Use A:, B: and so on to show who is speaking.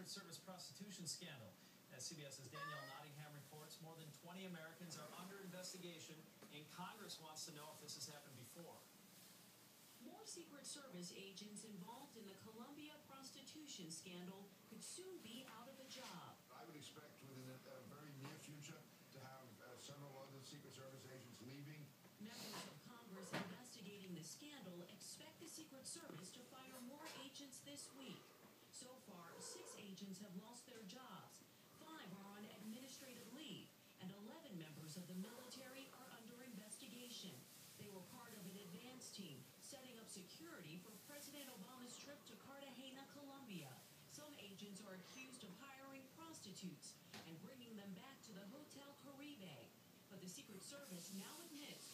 A: Secret Service prostitution scandal. As CBS's Danielle Nottingham reports, more than 20 Americans are under investigation, and Congress wants to know if this has happened before.
B: More Secret Service agents involved in the Columbia prostitution scandal could soon be out of a job.
C: I would expect within a very near future to have several other Secret Service agents leaving.
B: Members of Congress investigating the scandal expect the Secret Service to fire more agents this week. So far, 6 agents have lost their jobs, 5 are on administrative leave, and 11 members of the military are under investigation. They were part of an advance team setting up security for President Obama's trip to Cartagena, Colombia. Some agents are accused of hiring prostitutes and bringing them back to the Hotel Caribe. But the Secret Service now admits